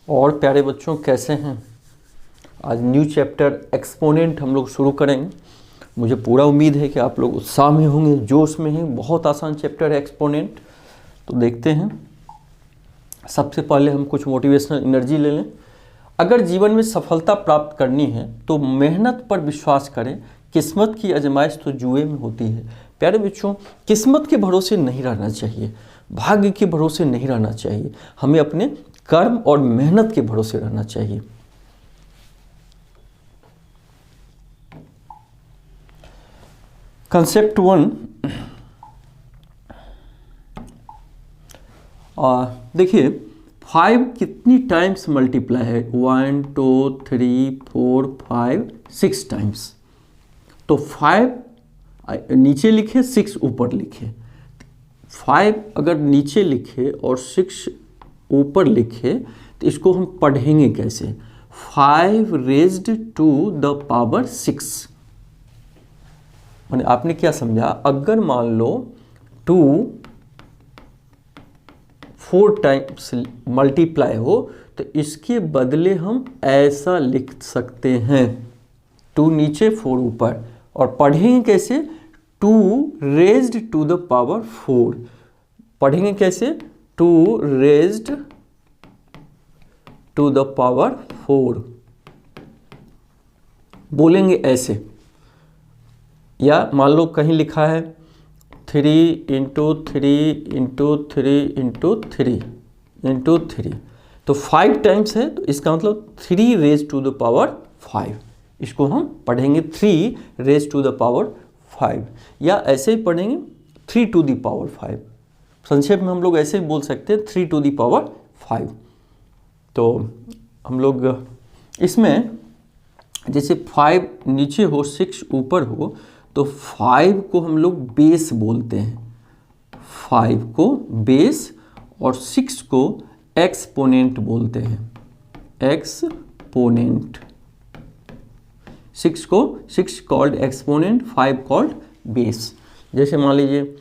और प्यारे बच्चों कैसे हैं। आज न्यू चैप्टर एक्सपोनेंट हम लोग शुरू करेंगे। मुझे पूरा उम्मीद है कि आप लोग उत्साह में होंगे, जोश में हैं। बहुत आसान चैप्टर है एक्सपोनेंट। तो देखते हैं। सबसे पहले हम कुछ मोटिवेशनल एनर्जी ले लें। अगर जीवन में सफलता प्राप्त करनी है तो मेहनत पर विश्वास करें। किस्मत की आजमाइश तो जुए में होती है। प्यारे बच्चों, किस्मत के भरोसे नहीं रहना चाहिए, भाग्य के भरोसे नहीं रहना चाहिए। हमें अपने कर्म और मेहनत के भरोसे रहना चाहिए। कंसेप्ट 1, देखिए 5 कितनी टाइम्स मल्टीप्लाई है। 1 2 3 4 5 6 टाइम्स। तो 5 नीचे लिखे, 6 ऊपर लिखे। 5 अगर नीचे लिखे और 6 ऊपर लिखे तो इसको हम पढ़ेंगे कैसे। 5 रेज्ड टू द पावर 6। मैंने आपने क्या समझा, अगर मान लो 2 4 टाइम्स मल्टीप्लाई हो तो इसके बदले हम ऐसा लिख सकते हैं, 2 नीचे 4 ऊपर। और पढ़ेंगे कैसे, 2 रेज्ड टू द पावर 4। पढ़ेंगे कैसे, 2 रेज्ड टू द पावर 4। बोलेंगे ऐसे। या मान लो कहीं लिखा है 3 इंटू 3 इंटू 3 इंटू 3 इंटू 3, तो 5 टाइम्स है, तो इसका मतलब 3 रेज टू द पावर 5। इसको हम पढ़ेंगे 3 रेज टू द पावर 5। या ऐसे ही पढ़ेंगे 3 टू द पावर 5। संक्षेप में हम लोग ऐसे ही बोल सकते हैं 3 टू द पावर 5। तो हम लोग इसमें जैसे 5 नीचे हो 6 ऊपर हो तो 5 को हम लोग बेस बोलते हैं, 5 को बेस, और 6 को एक्सपोनेंट बोलते हैं, एक्सपोनेंट। 6 को 6 कॉल्ड एक्सपोनेंट, 5 कॉल्ड बेस। जैसे मान लीजिए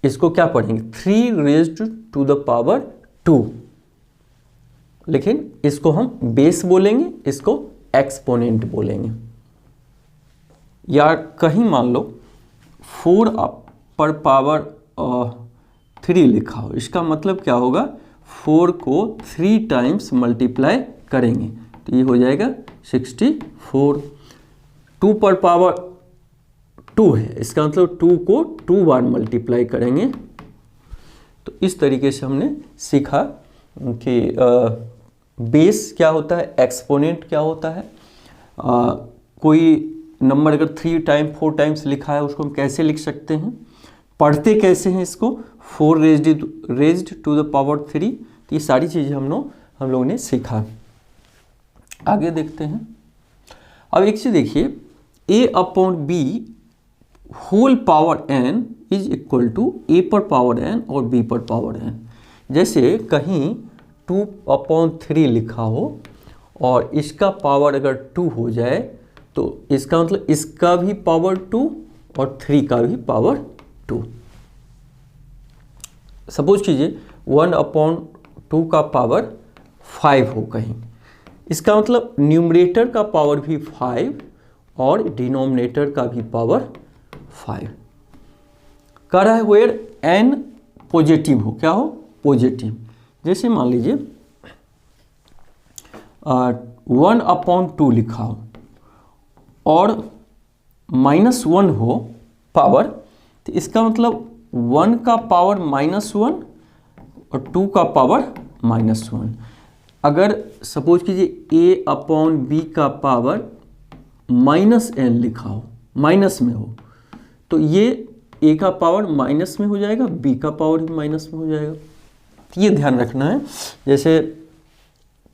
इसको क्या पढ़ेंगे, 3 रेज्ड टू द पावर 2, लेकिन इसको हम बेस बोलेंगे, इसको एक्सपोनेंट बोलेंगे। या कहीं मान लो 4 पर पावर 3 लिखा हो, इसका मतलब क्या होगा, 4 को 3 टाइम्स मल्टीप्लाई करेंगे तो ये हो जाएगा 64। 2 पर पावर 2 है, इसका मतलब 2 को 2 बार मल्टीप्लाई करेंगे। तो इस तरीके से हमने सीखा कि बेस क्या होता है, एक्सपोनेंट क्या होता है। कोई नंबर अगर 3 टाइम 4 टाइम्स लिखा है उसको हम कैसे लिख सकते हैं, पढ़ते कैसे हैं इसको, 4 रेज्ड टू द पावर 3। तो ये सारी चीज़ें हम लोगों ने सीखा। आगे देखते हैं। अब एक चीज़ देखिए, a upon b whole power n is equal to a पर पावर n और b पर पावर n। जैसे कहीं 2/3 लिखा हो और इसका पावर अगर 2 हो जाए तो इसका मतलब इसका भी पावर 2 और 3 का भी पावर 2। सपोज कीजिए 1/2 का पावर 5 हो कहीं, इसका मतलब न्यूमरेटर का पावर भी 5 और डिनोमिनेटर का भी पावर 5। कह रहा है वेयर n पॉजिटिव हो, क्या हो, पॉजिटिव। जैसे मान लीजिए 1/2 लिखा हो और -1 हो पावर, तो इसका मतलब 1 का पावर -1 और 2 का पावर -1। अगर सपोज कीजिए a/b का पावर -n लिखा हो, माइनस में हो, तो ये a का पावर माइनस में हो जाएगा, b का पावर भी माइनस में हो जाएगा। तो ये ध्यान रखना है। जैसे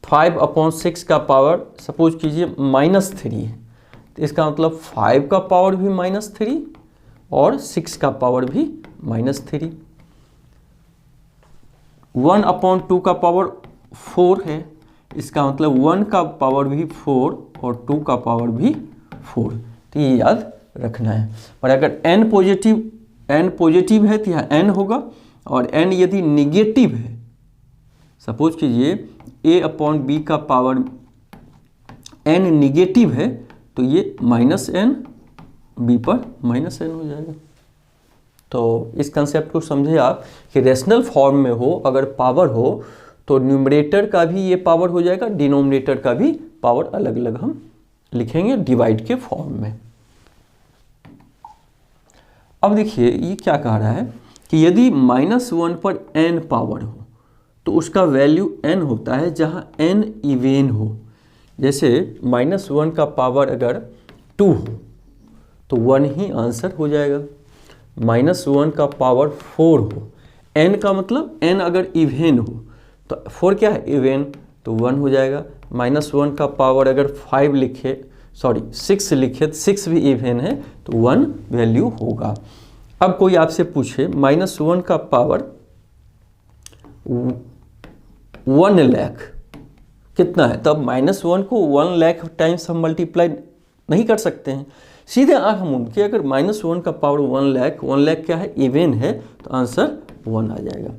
5/6 का पावर सपोज कीजिए -3 है, तो इसका मतलब 5 का पावर भी -3 और 6 का पावर भी -3। 1/2 का पावर 4 है, इसका मतलब 1 का पावर भी 4 और 2 का पावर भी 4। तो ये याद रखना है। और अगर n पॉजिटिव है तो यहाँ n होगा, और n यदि निगेटिव है, सपोज कीजिए a अपॉन बी का पावर n निगेटिव है तो ये माइनस n b पर माइनस n हो जाएगा। तो इस कंसेप्ट को समझे आप कि रेशनल फॉर्म में हो अगर पावर हो तो न्यूमरेटर का भी ये पावर हो जाएगा, डिनोमिनेटर का भी पावर अलग अलग हम लिखेंगे डिवाइड के फॉर्म में। अब देखिए ये क्या कह रहा है कि यदि -1 पर n पावर हो तो उसका वैल्यू n होता है जहां n इवेन हो। जैसे -1 का पावर अगर 2 हो तो 1 ही आंसर हो जाएगा। -1 का पावर 4 हो, n का मतलब n अगर इवेन हो तो 4 क्या है इवेन, तो 1 हो जाएगा। -1 का पावर अगर 5 लिखे 6 लिखे तो 6 भी इवेन है तो 1 वैल्यू होगा। अब कोई आपसे पूछे -1 का पावर 1 लाख कितना है, तब -1 को 1 लाख टाइम्स हम मल्टीप्लाई नहीं कर सकते हैं, सीधे हम उनके अगर -1 का पावर 1 लाख क्या है इवेन है तो आंसर 1 आ जाएगा।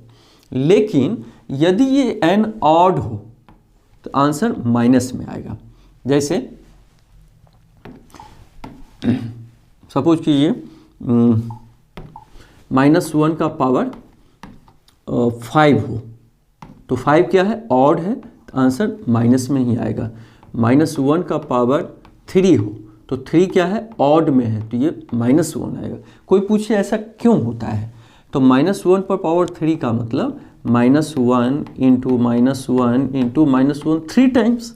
लेकिन यदि ये n ऑड हो तो आंसर माइनस में आएगा। जैसे सपोज कीजिए -1 का पावर 5 हो तो 5 क्या है ऑड है तो आंसर माइनस में ही आएगा। -1 का पावर 3 हो तो 3 क्या है ऑड में है तो ये -1 आएगा। कोई पूछे ऐसा क्यों होता है तो -1 पर पावर 3 का मतलब -1 इंटू -1 इंटू -1 3 टाइम्स,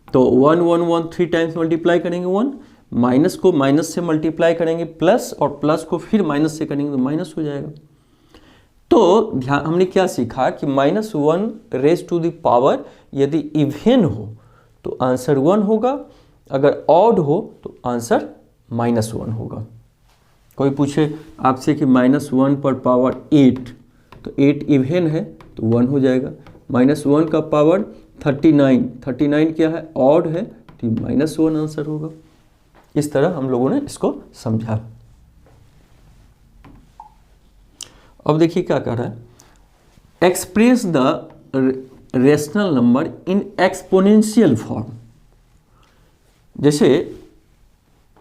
तो 1 1 1 3 टाइम्स मल्टीप्लाई करेंगे 1, माइनस को माइनस से मल्टीप्लाई करेंगे प्लस, और प्लस को फिर माइनस से करेंगे तो माइनस हो जाएगा। तो ध्यान हमने क्या सीखा कि -1 रेज टू द पावर यदि इवेन हो तो आंसर 1 होगा, अगर ऑड हो तो आंसर -1 होगा। कोई पूछे आपसे कि -1 पर पावर 8 तो 8 इवेन है तो 1 हो जाएगा। -1 का पावर 39 क्या है ऑड है तो -1 आंसर होगा। इस तरह हम लोगों ने इसको समझा। अब देखिए क्या कह रहा है, express the rational number in exponential form. जैसे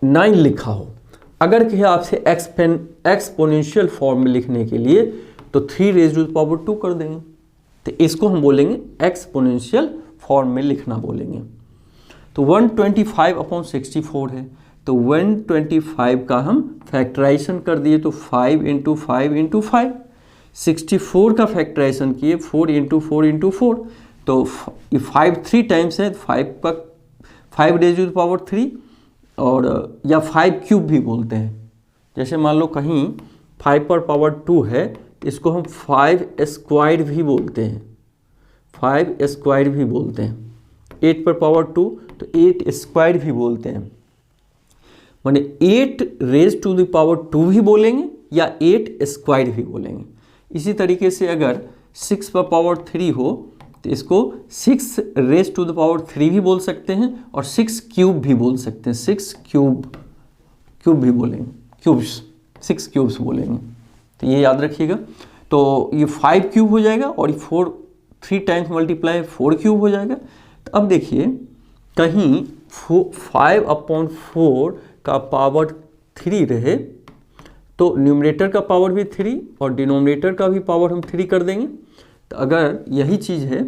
9 लिखा हो, अगर कहे आपसे एक्सपोनेंशियल फॉर्म में लिखने के लिए तो 3 रेज़ टू द पावर 2 कर देंगे, तो इसको हम बोलेंगे एक्सपोनेंशियल फॉर्म में लिखना बोलेंगे। तो 125/64 है तो 125 का हम फैक्टराइजेशन कर दिए तो 5 इंटू 5 इंटू 5, 64 का फैक्टराइजेशन किए 4 इंटू 4 इंटू 4, तो 5 3 टाइम्स है, 5 रेज़ टू द पावर 3 और या 5 क्यूब भी बोलते हैं। जैसे मान लो कहीं 5 पर पावर 2 है इसको हम 5 स्क्वायर भी बोलते हैं, 5 स्क्वायर भी बोलते हैं। 8 पर पावर 2 तो 8 स्क्वायर भी बोलते हैं, माने 8 रेज टू द पावर 2 भी बोलेंगे या 8 स्क्वायर भी बोलेंगे। इसी तरीके से अगर 6 पर पावर 3 हो तो इसको 6 रेज टू द पावर 3 भी बोल सकते हैं और 6 क्यूब भी बोल सकते हैं, 6 क्यूब भी बोलेंगे, क्यूब्स 6 क्यूब्स बोलेंगे। तो ये याद रखिएगा। तो ये 5 क्यूब हो जाएगा और 3 टाइम्स मल्टीप्लाई 4 क्यूब हो जाएगा। तो अब देखिए कहीं 5/4 का पावर 3 रहे तो न्यूमरेटर का पावर भी 3 और डिनोमिनेटर का भी पावर हम 3 कर देंगे। तो अगर यही चीज़ है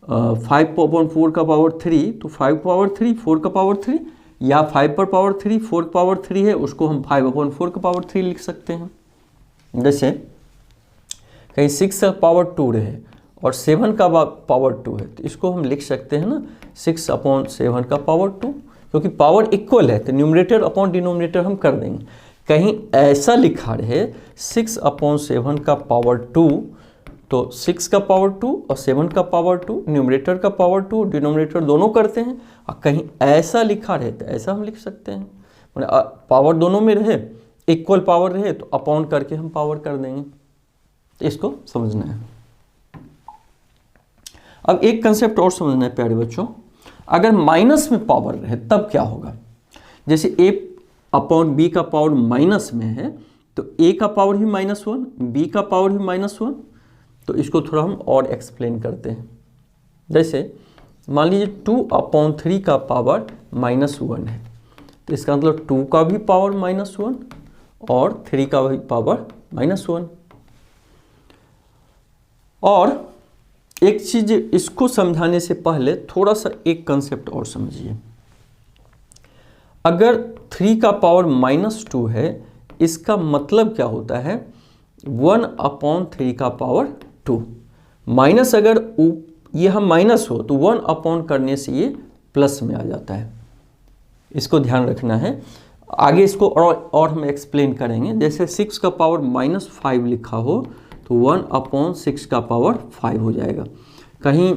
5/4 का पावर 3 तो 5 पावर 3 4 का पावर 3, या 5 पर पावर 3 4 पावर 3 है उसको हम 5/4 का पावर 3 लिख सकते हैं। जैसे कहीं 6 का पावर 2 रहे और 7 का पावर 2 है तो इसको हम लिख सकते हैं ना 6/7 का पावर 2, क्योंकि पावर इक्वल है तो न्यूमरेटर अपॉन डिनोमिनेटर हम कर देंगे। कहीं ऐसा लिखा रहे 6/7 का पावर 2 तो 6 का पावर 2 और 7 का पावर 2, न्यूमरेटर का पावर 2 डिनोमिनेटर दोनों करते हैं। और कहीं ऐसा लिखा रहे तो ऐसा हम लिख सकते हैं, पावर दोनों में रहे इक्वल पावर रहे तो अपॉन करके हम पावर कर देंगे। तो इसको समझना है। अब एक कंसेप्ट और समझना है प्यारे बच्चों, अगर माइनस में पावर रहे तब क्या होगा। जैसे a/b का पावर माइनस में है तो a का पावर भी -1, b का पावर भी -1, तो इसको थोड़ा हम और एक्सप्लेन करते हैं। जैसे मान लीजिए 2/3 का पावर -1 है, तो इसका मतलब 2 का भी पावर -1 और 3 का भी पावर -1। और एक चीज इसको समझाने से पहले थोड़ा सा एक कंसेप्ट और समझिए। अगर 3 का पावर -2 है, इसका मतलब क्या होता है 1/3 का पावर 2। माइनस अगर यह माइनस हो तो 1 करने से ये प्लस में आ जाता है। इसको ध्यान रखना है। आगे इसको और हम एक्सप्लेन करेंगे। जैसे 6 का पावर -5 लिखा हो तो 1/6 का पावर 5 हो जाएगा। कहीं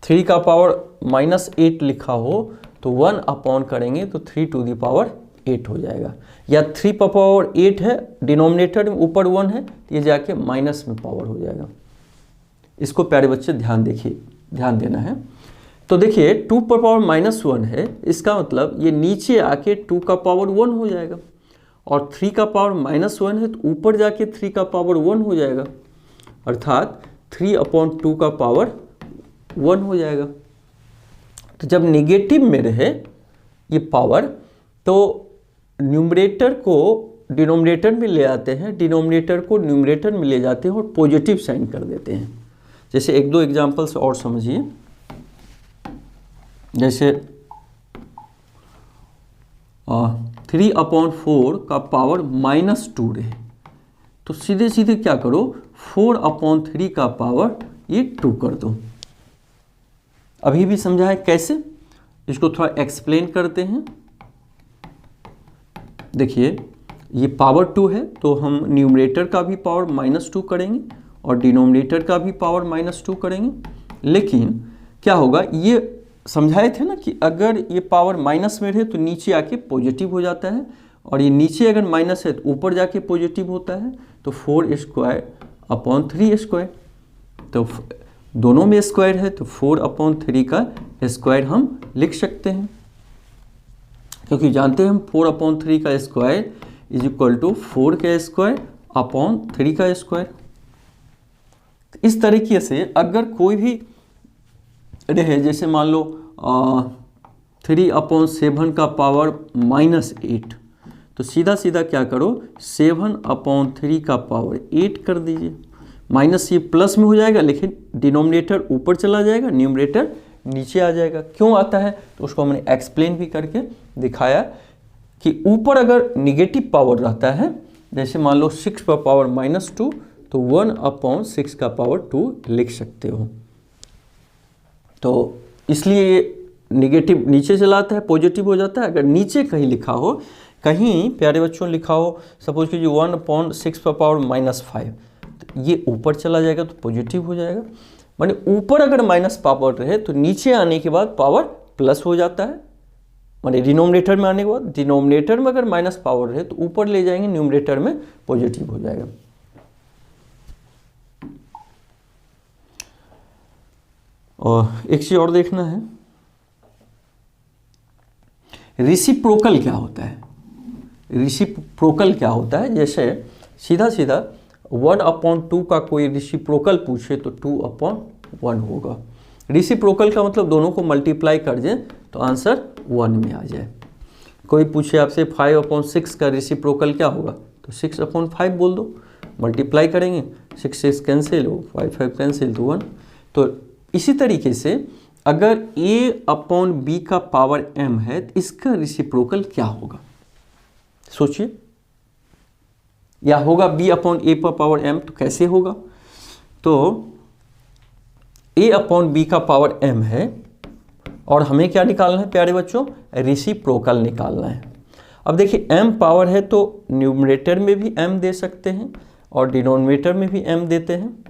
3 का पावर -8 लिखा हो तो 1 करेंगे तो 3 टू द पावर 8 हो जाएगा। या 3 का पावर 8 है, डिनोमिनेटर में ऊपर 1 है, तो ये जाके माइनस में पावर हो जाएगा। इसको प्यारे बच्चे ध्यान देना है। तो देखिए 2 पर पावर -1 है, इसका मतलब ये नीचे आके 2 का पावर 1 हो जाएगा। और 3 का पावर -1 है तो ऊपर जाके 3 का पावर 1 हो जाएगा, अर्थात 3/2 का पावर 1 हो जाएगा। तो जब नेगेटिव में रहे ये पावर तो न्यूमरेटर को डिनोमिनेटर में ले आते हैं, डिनोमिनेटर को न्यूमरेटर में ले जाते हैं और पॉजिटिव साइन कर देते हैं। जैसे 1-2 एग्जांपल्स और समझिए। जैसे 3/4 का पावर -2 रहे तो सीधे सीधे क्या करो 4/3 का पावर ये 2 कर दो। अभी भी समझा है कैसे, इसको थोड़ा एक्सप्लेन करते हैं। देखिए ये पावर 2 है तो हम न्यूमरेटर का भी पावर -2 करेंगे और डिनोमिनेटर का भी पावर -2 करेंगे। लेकिन क्या होगा, ये समझाए थे ना कि अगर ये पावर माइनस में रहे तो नीचे आके पॉजिटिव हो जाता है, और ये नीचे अगर माइनस है तो ऊपर जाके पॉजिटिव होता है। तो 4² तो दोनों में स्क्वायर है तो 4/3 का स्क्वायर हम लिख सकते हैं, क्योंकि जानते हैं हम 4/3 का स्क्वायर = 4 का स्क्वायर अपॉन 3 का स्क्वायर। इस तरीके से अगर कोई भी रहे, जैसे मान लो 3/7 का पावर -8, तो सीधा सीधा क्या करो 7/3 का पावर 8 कर दीजिए। माइनस ये प्लस में हो जाएगा, लेकिन डिनोमिनेटर ऊपर चला जाएगा, न्यूमरेटर नीचे आ जाएगा। क्यों आता है तो उसको हमने एक्सप्लेन भी करके दिखाया कि ऊपर अगर निगेटिव पावर रहता है, जैसे मान लो 6 पर पावर -2 तो 1/6 का पावर 2 लिख सकते हो। तो इसलिए ये निगेटिव नीचे चला आता है, पॉजिटिव हो जाता है। अगर नीचे कहीं लिखा हो, कहीं प्यारे बच्चों लिखा हो सपोज कीजिए 1/6 पर पावर -5, तो ये ऊपर चला जाएगा तो पॉजिटिव हो जाएगा। माने ऊपर अगर माइनस पावर रहे तो नीचे आने के बाद पावर प्लस हो जाता है। माने डिनोमिनेटर में आने के बाद, डिनोमिनेटर में अगर माइनस पावर रहे तो ऊपर ले जाएंगे, न्यूमरेटर में पॉजिटिव हो जाएगा। और एक चीज और देखना है, रेसिप्रोकल क्या होता है। रेसिप्रोकल क्या होता है, जैसे सीधा सीधा 1/2 का कोई रेसिप्रोकल पूछे तो 2/1 होगा। रेसिप्रोकल का मतलब दोनों को मल्टीप्लाई कर दें तो आंसर 1 में आ जाए। कोई पूछे आपसे 5/6 का रेसिप्रोकल क्या होगा तो 6/5 बोल दो, मल्टीप्लाई करेंगे 6 कैंसिल हो, 5 कैंसिल तो 1। तो इसी तरीके से अगर a/b का पावर m है तो इसका रेसिप्रोकल क्या होगा सोचिए, या होगा b/a पर पावर m, तो कैसे होगा। तो a/b का पावर m है और हमें क्या निकालना है प्यारे बच्चों, रेसिप्रोकल निकालना है। अब देखिए m पावर है तो न्यूमरेटर में भी m दे सकते हैं और डिनोमिनेटर में भी m देते हैं।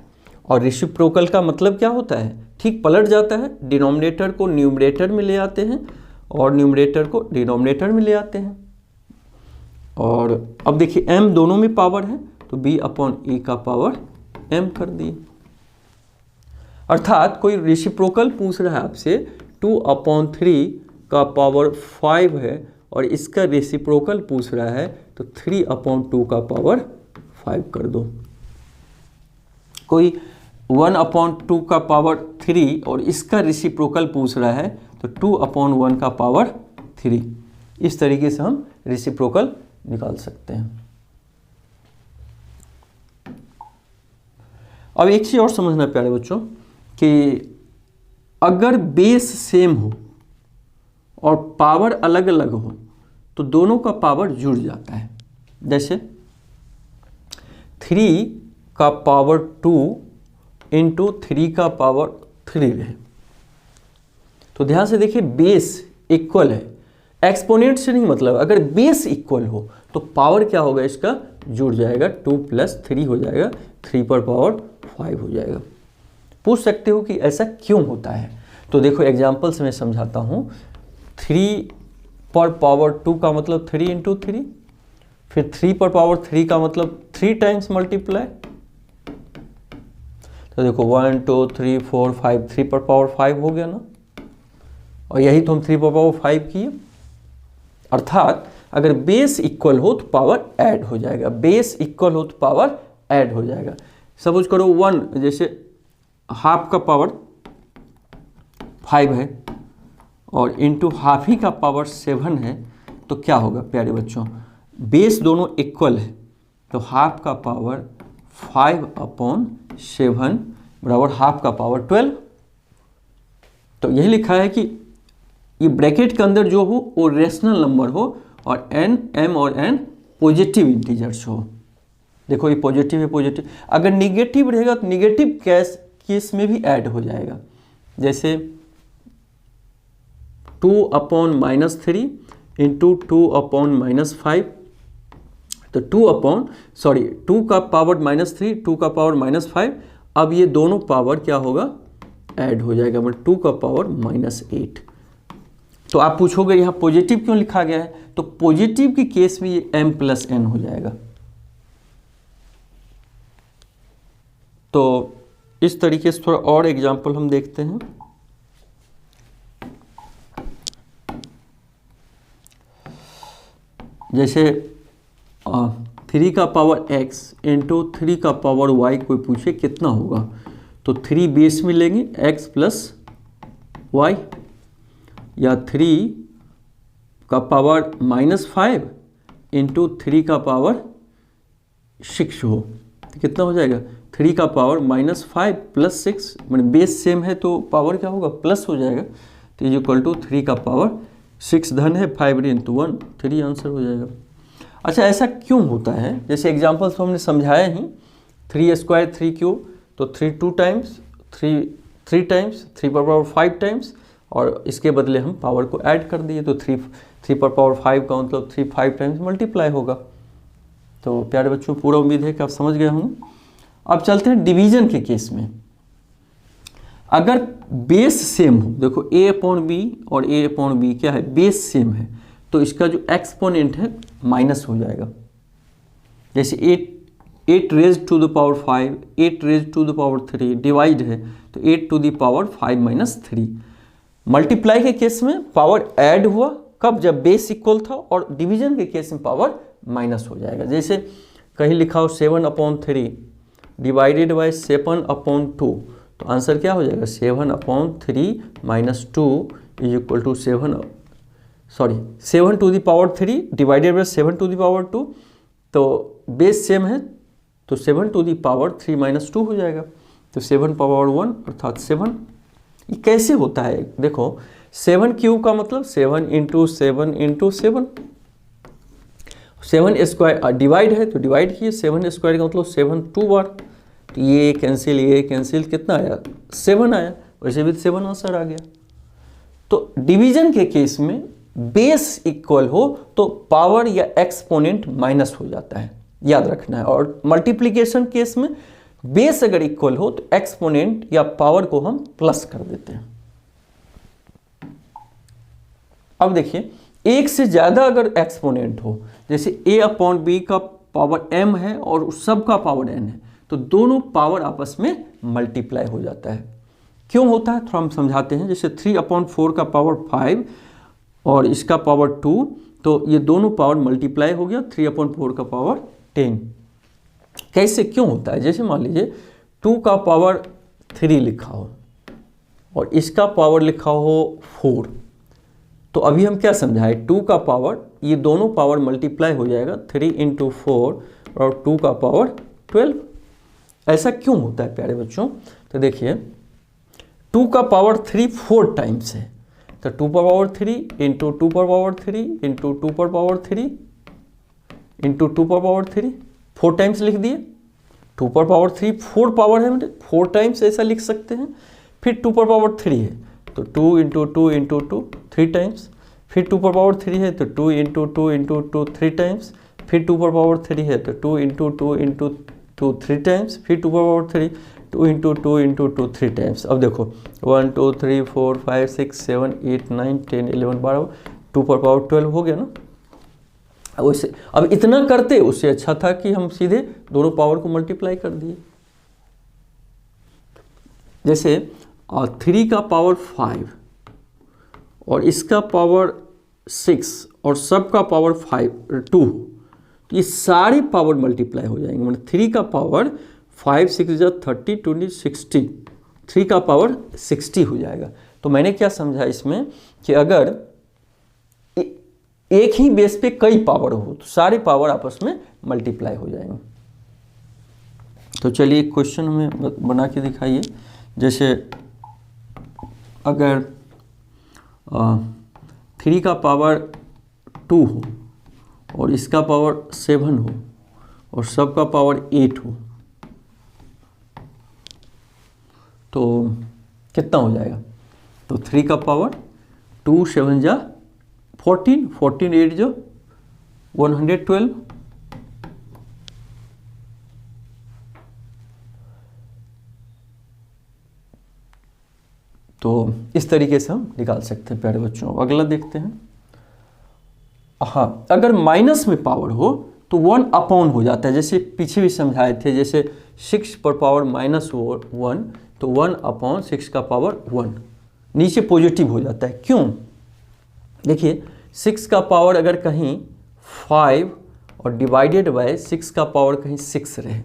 और रेसिप्रोकल का मतलब क्या होता है, ठीक पलट जाता है, डिनोमिनेटर को न्यूमरेटर में ले आते हैं और न्यूमरेटर को डिनोमिनेटर में ले आते हैं। और अब देखिए m दोनों में पावर है तो b/a का पावर m कर दिए। अर्थात कोई रेसिप्रोकल पूछ रहा है आपसे 2/3 का पावर 5 है और इसका रेसिप्रोकल पूछ रहा है तो 3/2 का पावर 5 कर दो। कोई 1/2 का पावर 3 और इसका रेसिप्रोकल पूछ रहा है तो 2/1 का पावर 3। इस तरीके से हम रेसिप्रोकल निकाल सकते हैं। अब एक चीज़ और समझना प्यारे बच्चों कि अगर बेस सेम हो और पावर अलग अलग हो तो दोनों का पावर जुड़ जाता है। जैसे 3 का पावर 2 इंटू 3 का पावर 3 रहे तो ध्यान से देखिए बेस इक्वल है, एक्सपोनेंट से नहीं मतलब, अगर बेस इक्वल हो तो पावर क्या होगा, इसका जुड़ जाएगा, 2 + 3 हो जाएगा, 3 पर पावर 5 हो जाएगा। पूछ सकते हो कि ऐसा क्यों होता है, तो देखो एग्जाम्पल से मैं समझाता हूँ। 3 पर पावर 2 का मतलब 3 इंटू 3, फिर 3 पर पावर 3 का मतलब 3 टाइम्स मल्टीप्लाई, तो देखो 1 2 3 4 5, 3 पर पावर 5 हो गया ना, और यही तो हम 3 पर पावर 5 किए। अर्थात अगर बेस इक्वल हो तो पावर ऐड हो जाएगा, बेस इक्वल हो तो पावर ऐड हो जाएगा। सपोज करो 1 जैसे हाफ का पावर 5 है और इंटू हाफ ही का पावर 7 है, तो क्या होगा प्यारे बच्चों, बेस दोनों इक्वल है तो हाफ का पावर 5/7 बराबर हाफ का पावर 12। तो यही लिखा है कि ये ब्रैकेट के अंदर जो हो वो रेशनल नंबर हो और n, m और n पॉजिटिव इंटीजर्स हो। देखो ये पॉजिटिव है, पॉजिटिव, अगर निगेटिव रहेगा तो निगेटिव केस में भी ऐड हो जाएगा। जैसे 2/-3 इंटू 2/-5, तो 2 का पावर -3, 2 का पावर -5, अब ये दोनों पावर क्या होगा, ऐड हो जाएगा, मतलब 2 का पावर -8। तो आप पूछोगे यहाँ पॉजिटिव क्यों लिखा गया है, तो पॉजिटिव की केस में ये m + n हो जाएगा। तो इस तरीके से थोड़ा और एग्जाम्पल हम देखते हैं। जैसे 3 का पावर x इंटू 3 का पावर y कोई पूछे कितना होगा, तो 3 बेस में लेंगे x + y, या 3 का पावर -5 इंटू 3 का पावर 6 हो तो कितना हो जाएगा, 3 का पावर -5 + 6, मतलब बेस सेम है तो पावर क्या होगा, प्लस हो जाएगा, तो = 3 का पावर 6 धन है, 5 इंटू 1 3 आंसर हो जाएगा। अच्छा ऐसा क्यों होता है, जैसे एग्जाम्पल्स तो हमने समझाया ही, 3² 3³ तो 3 2 टाइम्स, 3 टाइम्स, 3 पर पावर 5 टाइम्स, और इसके बदले हम पावर को ऐड कर दिए तो 3 पर पावर 5 का मतलब 3 5 टाइम्स मल्टीप्लाई होगा। तो प्यारे बच्चों पूरा उम्मीद है कि आप समझ गए होंगे। अब चलते हैं डिवीजन के केस में। अगर बेस सेम हो, देखो a/b और a/b क्या है, बेस सेम है, तो इसका जो एक्सपोनेंट है माइनस हो जाएगा। जैसे 8 raise to the power 5, 8 raise to the power 3 divide है तो 8 टू द पावर 5 - 3। मल्टीप्लाई के केस में पावर ऐड हुआ कब, जब बेस इक्वल था, और डिवीजन के केस में पावर माइनस हो जाएगा। जैसे कहीं लिखा हो 7/3 डिवाइडेड बाय 7/2, तो आंसर क्या हो जाएगा, 7/3 - 2 = 7 to the power 3 divided by 7 to the power 2, तो बेस सेम है तो 7 टू द पावर 3 - 2 हो जाएगा, तो 7/1 अर्थात 7। ये कैसे होता है, देखो 7³ का मतलब 7 × 7 × 7, 7² डिवाइड है तो डिवाइड किए, 7² का मतलब 7 2 बार, तो ये कैंसिल कितना आया, 7 आया, वैसे भी 7 आंसर आ गया। तो डिवीजन के केस में बेस इक्वल हो तो पावर या एक्सपोनेंट माइनस हो जाता है, याद रखना है, और मल्टीप्लिकेशन केस में बेस अगर इक्वल हो तो एक्सपोनेंट या पावर को हम प्लस कर देते हैं। अब देखिए एक से ज्यादा अगर एक्सपोनेंट हो, जैसे a/b का पावर m है और सब का पावर n है, तो दोनों पावर आपस में मल्टीप्लाई हो जाता है। क्यों होता है थोड़ा हम समझाते हैं। जैसे 3/4 का पावर 5 और इसका पावर 2, तो ये दोनों पावर मल्टीप्लाई हो गया, 3/4 का पावर 10। कैसे क्यों होता है, जैसे मान लीजिए 2 का पावर 3 लिखा हो और इसका पावर लिखा हो 4, तो अभी हम क्या समझाए, 2 का पावर, ये दोनों पावर मल्टीप्लाई हो जाएगा, 3 × 4 और 2 का पावर 12। ऐसा क्यों होता है प्यारे बच्चों? तो देखिए 2 का पावर 3 4 टाइम्स है, तो 2 पर पावर 3 इंटू 2 पर पावर 3 इंटू 2 पर पावर 3 इंटू 2 पर पावर 3, 4 टाइम्स लिख दिए। 2 पर पावर 3 4 पावर है, मतलब 4 टाइम्स ऐसा लिख सकते हैं। फिर 2 पर पावर 3 है तो 2 इंटू 2 इंटू 2 3 टाइम्स, फिर 2 पर पावर 3 है तो 2 इंटू 2 इंटू 2 3 टाइम्स, फिर 2 पर पावर 3 है तो 2 इंटू 2 इंटू 2 3 टाइम्स, फिर 2 पर पावर 3 2 इंटू 2 इंटू 2 3 टाइम्स। अब देखो 1 2 3 4 5 6 7 8 9 10 11 12, 2 पर पावर 12 हो गया ना। वैसे अब इतना करते उससे अच्छा था कि हम सीधे दोनों पावर को मल्टीप्लाई कर दिए। जैसे 3 का पावर 5 और इसका पावर 6 और सबका पावर 2, तो ये सारे पावर मल्टीप्लाई हो जाएंगे, मतलब 3 का पावर 5 6 30 20 60, 3 का पावर 60 हो जाएगा। तो मैंने क्या समझा इसमें कि अगर एक ही बेस पे कई पावर हो तो सारे पावर आपस में मल्टीप्लाई हो जाएंगे। तो चलिए एक क्वेश्चन हमें बना के दिखाइए। जैसे अगर 3 का पावर 2 हो और इसका पावर 7 हो और सबका पावर 8 हो, तो कितना हो जाएगा? तो 3 का पावर 2 7 जा 14, 14 8 जो 112, तो इस तरीके से हम निकाल सकते हैं प्यारे बच्चों। अगला देखते हैं। हाँ, अगर माइनस में पावर हो तो 1 अपॉन हो जाता है, जैसे पीछे भी समझाए थे। जैसे 6 पर पावर -1 तो 1 अपॉन 6 का पावर 1 नीचे पॉजिटिव हो जाता है। क्यों? देखिए 6 का पावर अगर कहीं 5 और डिवाइडेड बाय 6 का पावर कहीं 6 रहे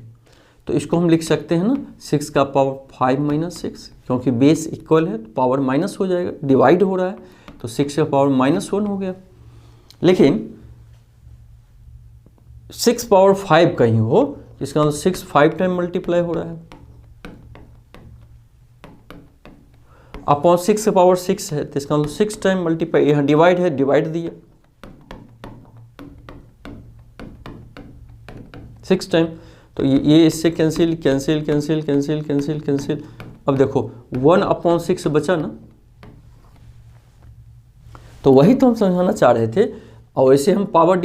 तो इसको हम लिख सकते हैं ना 6 का पावर 5 - 6, क्योंकि बेस इक्वल है तो पावर माइनस हो जाएगा, डिवाइड हो रहा है तो 6 का पावर -1 हो गया। लेकिन 6 पावर 5 कहीं हो जिसका मतलब 6 5 टाइम मल्टीप्लाई हो रहा है, अपॉन 6 से पावर 6 है तो इसका मतलब 6 टाइम मल्टीप्लाई, यहाँ डिवाइड है डिवाइड दिया 6 टाइम, तो ये इससे cancel cancel cancel cancel cancel cancel. अब देखो 1 अपॉन 6 बचा ना, तो वही तो हम समझाना चाह रहे थे। और ऐसे हम पावर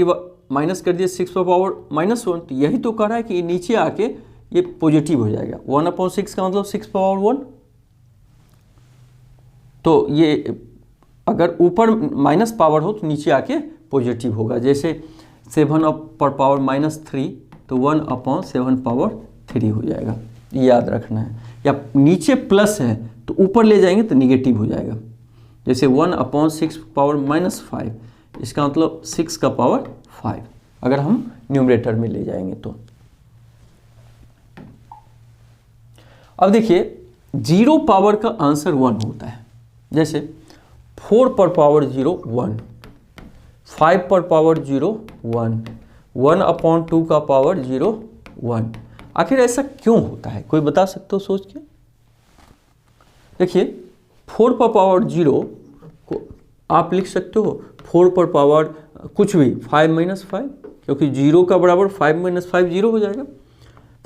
माइनस कर दिए 6 पर पावर -1, तो यही तो कह रहा है कि नीचे आके ये पॉजिटिव हो जाएगा। 1 अपॉन 6 का मतलब 6 पावर 1, तो ये अगर ऊपर माइनस पावर हो तो नीचे आके पॉजिटिव होगा। जैसे 7 पर पावर -3 तो 1 अपॉन 7 पावर 3 हो जाएगा, ये याद रखना है। या नीचे प्लस है तो ऊपर ले जाएंगे तो निगेटिव हो जाएगा। जैसे 1 अपॉन 6 पावर -5, इसका मतलब 6 का पावर 5 अगर हम न्यूमरेटर में ले जाएंगे तो। अब देखिए 0 पावर का आंसर 1 होता है। जैसे 4 पर पावर 0 1, 5 पर पावर 0 1, 1 अपॉन 2 का पावर 0 1। आखिर ऐसा क्यों होता है, कोई बता सकते हो सोच के? देखिए 4 पर पावर 0 को आप लिख सकते हो 4 पर पावर कुछ भी 5 - 5, क्योंकि 0 का बराबर 5 - 5 0 हो जाएगा।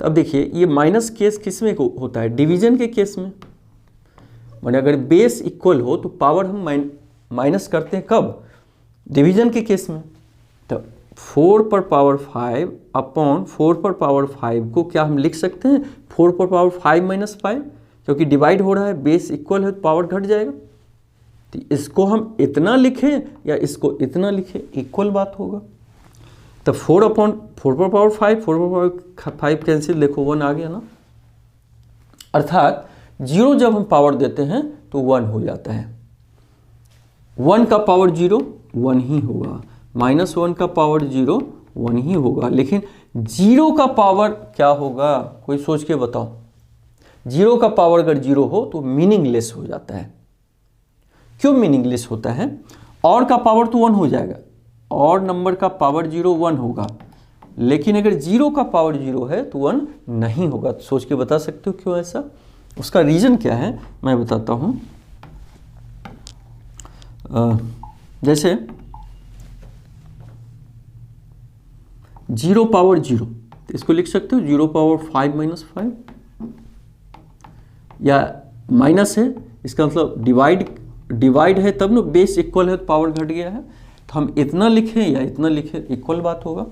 तो अब देखिए ये माइनस केस किस में होता है? डिवीजन के केस में। माने अगर बेस इक्वल हो तो पावर हम माइनस करते हैं कब? डिवीजन के केस में। तो 4 पर पावर 5 अपॉन 4 पर पावर 5 को क्या हम लिख सकते हैं 4 पर पावर 5 - 5, क्योंकि डिवाइड हो रहा है, बेस इक्वल है तो पावर घट जाएगा। तो इसको हम इतना लिखें या इसको इतना लिखें, इक्वल बात होगा। तो 4 अपॉन 4 पर पावर 5, 4 पर पावर 5 कैंसिल, देखो 1 आ गया ना। अर्थात 0 जब हम पावर देते हैं तो 1 हो जाता है। 1 का पावर 0 1 ही होगा, -1 का पावर 0 1 ही होगा। लेकिन 0 का पावर क्या होगा, कोई सोच के बताओ? जीरो का पावर अगर जीरो हो तो मीनिंगलेस हो जाता है। क्यों मीनिंगलेस होता है? और का पावर तो 1 हो जाएगा, और नंबर का पावर 0 1 होगा, लेकिन अगर जीरो का पावर 0 है तो 1 नहीं होगा। तो सोच के बता सकते हो क्यों ऐसा? उसका रीज़न क्या है मैं बताता हूँ। जैसे 0 पावर 0, तो इसको लिख सकते हो 0 पावर 5 माइनस 5, या माइनस है इसका मतलब डिवाइड है तब ना, बेस इक्वल है तो पावर घट गया है, तो हम इतना लिखें या इतना लिखें इक्वल बात होगा।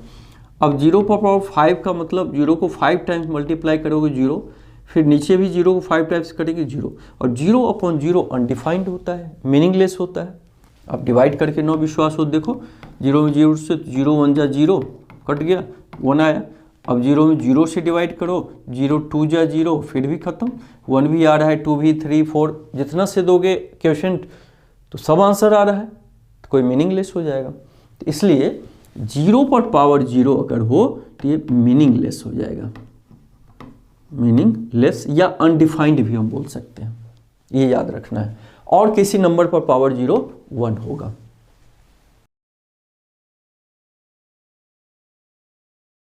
अब 0 पर पावर 5 का मतलब 0 को 5 टाइम्स मल्टीप्लाई करोगे 0, फिर नीचे भी 0 को 5 टाइम्स करेंगे 0, और 0 अपॉन 0 अनडिफाइंड होता है, मीनिंगलेस होता है। अब डिवाइड करके नो विश्वास हो, देखो 0 में 0 से 0 1 जा 0 कट गया 1 आया। अब 0 में 0 से डिवाइड करो, 0 2 जा 0 फिर भी खत्म, 1 भी आ रहा है, 2 भी, 3 4 जितना से दोगे क्वेश्चन तो सब आंसर आ रहा है, तो कोई मीनिंगलेस हो जाएगा। तो इसलिए 0 पर पावर 0 अगर हो तो ये मीनिंगलेस हो जाएगा, मीनिंगलेस या अनडिफाइंड भी हम बोल सकते हैं, ये याद रखना है। और किसी नंबर पर पावर 0 1 होगा।